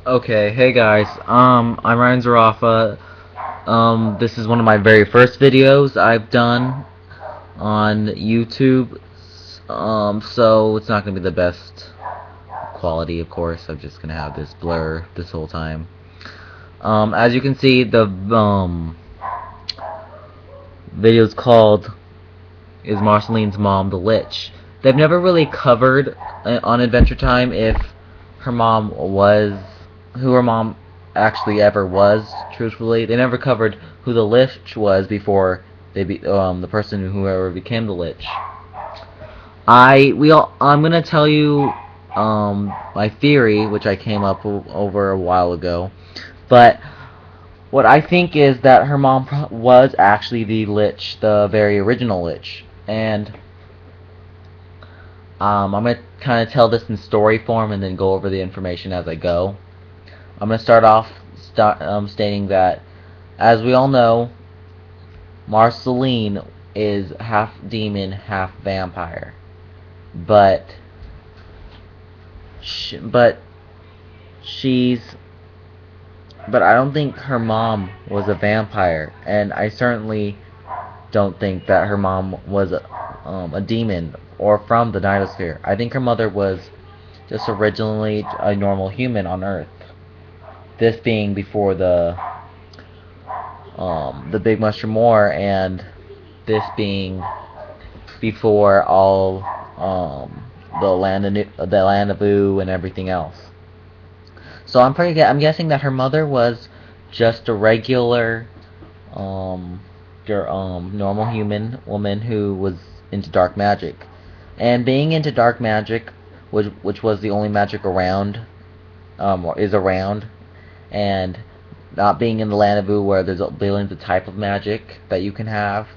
Okay, hey guys, I'm Ryan Zarafa. This is one of my very first videos I've done on YouTube. So it's not gonna be the best quality, of course. I'm just gonna have this blur this whole time. As you can see, the video is called "Is Marceline's Mom the Litch?" They've never really covered on Adventure Time if her mom was who her mom actually ever was. Truthfully, they never covered who the Lich was before the person whoever became the Lich. I'm gonna tell you my theory, which I came up over a while ago, but what I think is that her mom was actually the Lich, the very original Lich, and I'm gonna kind of tell this in story form and then go over the information as I go. I'm gonna start off stating that, as we all know, Marceline is half demon, half vampire, but sh but she's but I don't think her mom was a vampire, and I certainly don't think that her mom was a demon or from the Nightosphere. I think her mother was just originally a normal human on Earth. This being before the Big Mushroom War, and this being before all the land of Boo and everything else. So I'm guessing that her mother was just a regular um, normal human woman who was into dark magic, and being into dark magic, which was the only magic around, or is around, and not being in the land of Boo where there's billions of type of magic that you can have,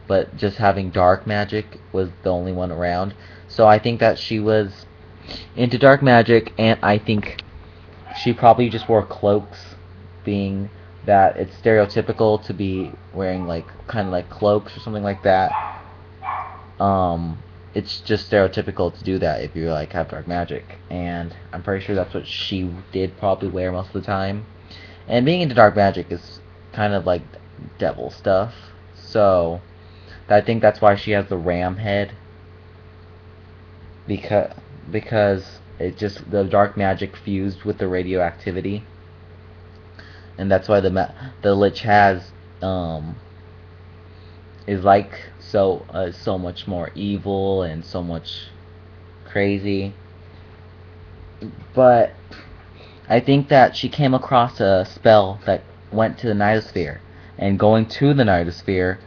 but just having dark magic was the only one around. So I think that she was into dark magic, and I think she probably just wore cloaks, being that it's stereotypical to be wearing like kind of like cloaks or something like that. It's just stereotypical to do that if you like have dark magic, and I'm pretty sure that's what she did probably wear most of the time. And being into dark magic is kind of like devil stuff, so I think that's why she has the ram head, because because it just the dark magic fused with the radioactivity, and that's why the lich has is like so much more evil and so much crazy. But I think that she came across a spell that went to the Nightosphere, and going to the Nightosphere,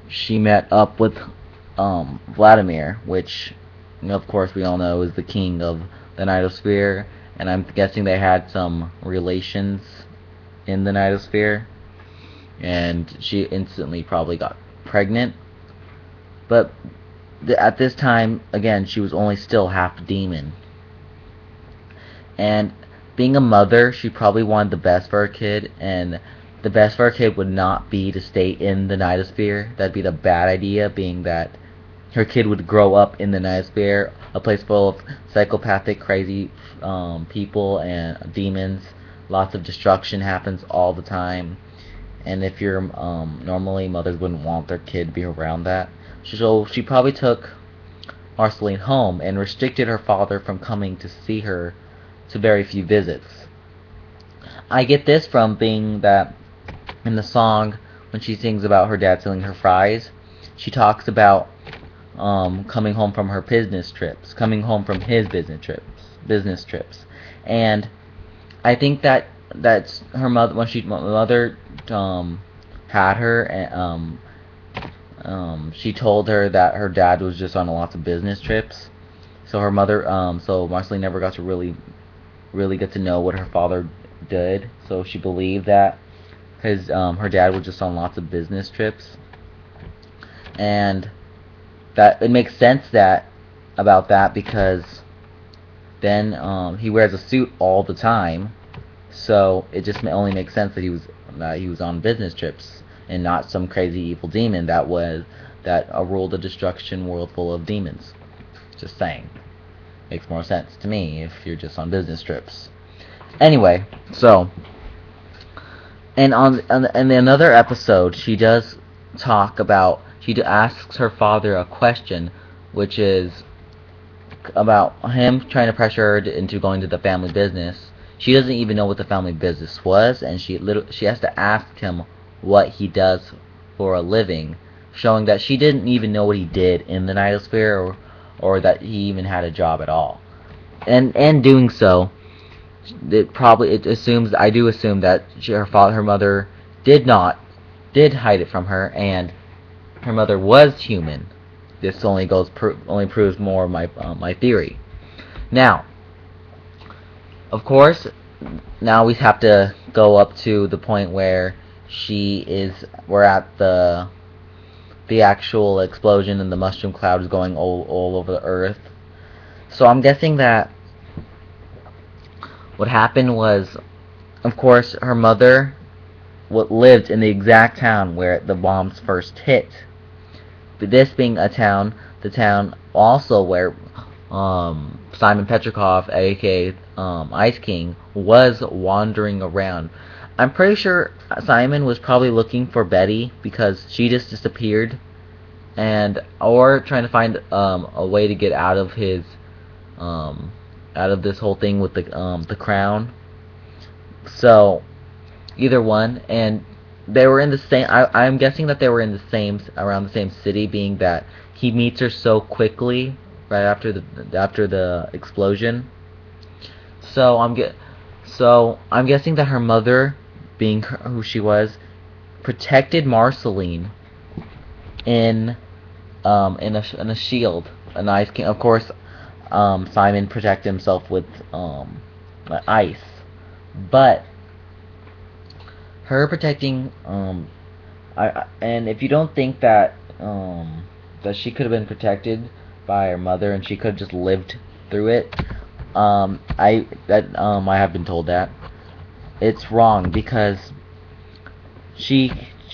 she met up with Vladimir, which of course we all know is the king of the Nightosphere, and I'm guessing they had some relations in the Nightosphere, and she instantly probably got pregnant. But at this time, again, she was only still half demon, and being a mother, she probably wanted the best for her kid, and the best for her kid would not be to stay in the Nightosphere. That'd be the bad idea, being that her kid would grow up in the Nightosphere, a place full of psychopathic, crazy people and demons. Lots of destruction happens all the time, and if you're normally mothers wouldn't want their kid to be around that. So she probably took Marceline home and restricted her father from coming to see her to very few visits. I get this from being that in the song, when she sings about her dad stealing her fries, she talks about coming home from her business trips, coming home from his business trips, and I think that that's her mother when she mother had her, and she told her that her dad was just on lots of business trips. So her mother, so Marceline never got to really get to know what her father did. So she believed that because her dad was just on lots of business trips, and that it makes sense that about that because then he wears a suit all the time. So it just only makes sense that he was on business trips and not some crazy evil demon that ruled a destruction world full of demons. Just saying, makes more sense to me if you're just on business trips. Anyway, so and on in another episode, she does talk about she asks her father a question, which is about him trying to pressure her into going to the family business. She doesn't even know what the family business was, and she has to ask him what he does for a living, showing that she didn't even know what he did in the Nightosphere, or that he even had a job at all. And doing so, it assumes I do assume that her mother did hide it from her, and her mother was human. This only proves more of my theory. Now, of course, now we have to go up to the point where we're at the actual explosion and the mushroom cloud is going all over the earth. So I'm guessing that what happened was, of course, her mother lived in the exact town where the bombs first hit. But this being the town also where Simon Petrikov, aka Ice King, was wandering around. I'm pretty sure Simon was probably looking for Betty because she just disappeared, or trying to find a way to get out of this whole thing with the crown. So either one, and they were in the same. I'm guessing that they were in around the same city, being that he meets her so quickly right after the explosion. So I'm guessing that her mother, being who she was, protected Marceline in a shield, an ice king. Of course, Simon protected himself with ice, but her protecting and if you don't think that that she could have been protected by her mother and she could have just lived through it, I have been told that it's wrong, because she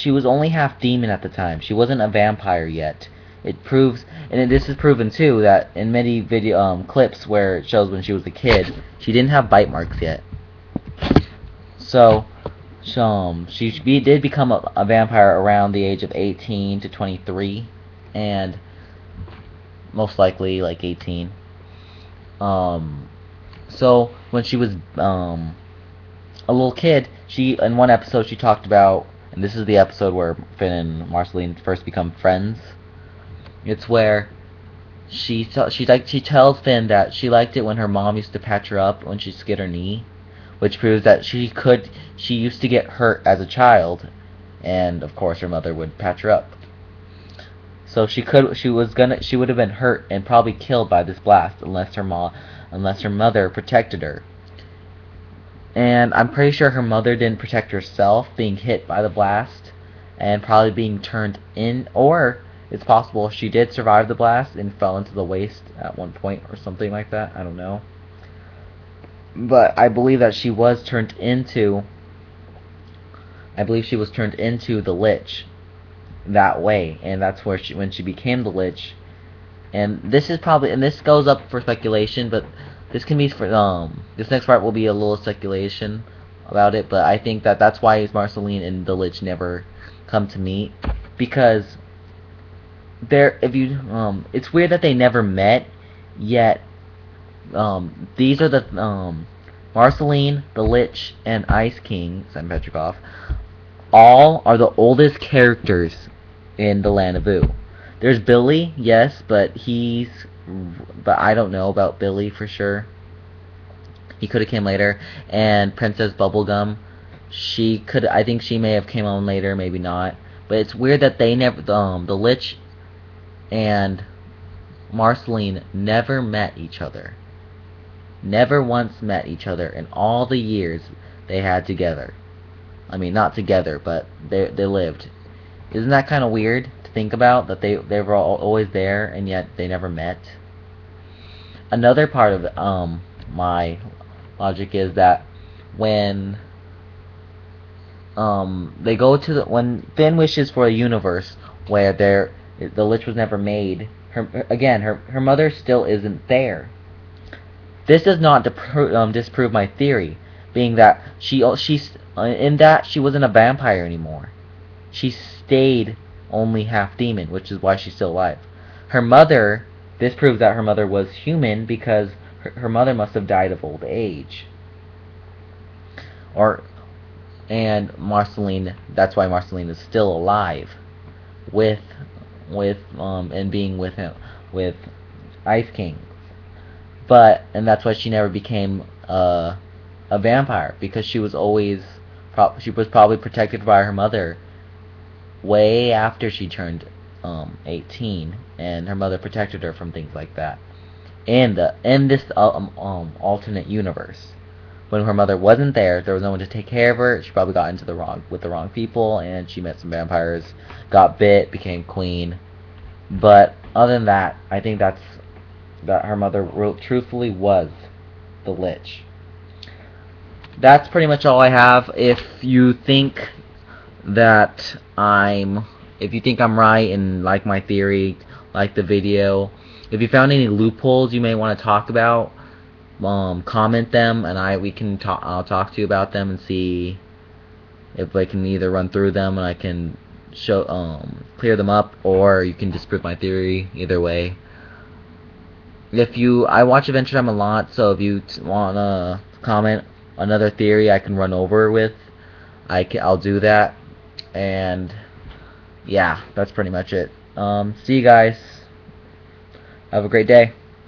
was only half demon at the time. She wasn't a vampire yet. It proves, and this is proven too, that in many video clips where it shows when she was a kid, she didn't have bite marks yet. So she did become a vampire around the age of 18 to 23, and most likely like 18. So when she was a little kid, in one episode she talked about, and this is the episode where Finn and Marceline first become friends. It's where she tells Finn that she liked it when her mom used to patch her up when she skidded her knee, which proves that she used to get hurt as a child, and of course her mother would patch her up. So she would have been hurt and probably killed by this blast unless her mother protected her. And I'm pretty sure her mother didn't protect herself, being hit by the blast and probably being turned in, or it's possible she did survive the blast and fell into the waste at one point or something like that. I don't know. But I believe that she was turned into the Lich that way, and that's where when she became the Lich. And this goes up for speculation, but this can be for this next part will be a little speculation about it, but I think that that's why Marceline and the Lich never come to meet, because it's weird that they never met, yet these are the Marceline, the Lich, and Ice King, Simon Petrikov, all are the oldest characters in the Land of Boo. There's Billy, yes, but I don't know about Billy for sure. He could have came later. And Princess Bubblegum, I think she may have came on later, maybe not. But it's weird that they never, the Lich and Marceline never met each other. Never once met each other in all the years they had together. I mean, not together, but they lived. Isn't that kind of weird to think about, that they were always there and yet they never met? Another part of my logic is that when they go to when Finn wishes for a universe where the Lich was never made, her mother still isn't there. This does not disprove my theory, being that she's in that she wasn't a vampire anymore. She stayed only half demon, which is why she's still alive. Her mother, this proves that her mother was human because her mother must have died of old age. Or and Marceline, that's why Marceline is still alive with and being with him with Ice King. But and that's why she never became a vampire, because she was always she was probably protected by her mother way after she turned 18, and her mother protected her from things like that. And in this alternate universe, when her mother wasn't there, there was no one to take care of her. She probably got into the wrong people, and she met some vampires, got bit, became queen. But other than that, I think that her mother truthfully was the Lich. That's pretty much all I have. That I'm if you think I'm right and like my theory, like the video, if you found any loopholes you may want to talk about, comment them, and I'll talk to you about them and see if I can either run through them and I can show clear them up, or you can disprove my theory. Either way, I watch Adventure Time a lot, so if you wanna comment another theory I can run over with, I'll do that. And yeah, that's pretty much it. See you guys. Have a great day.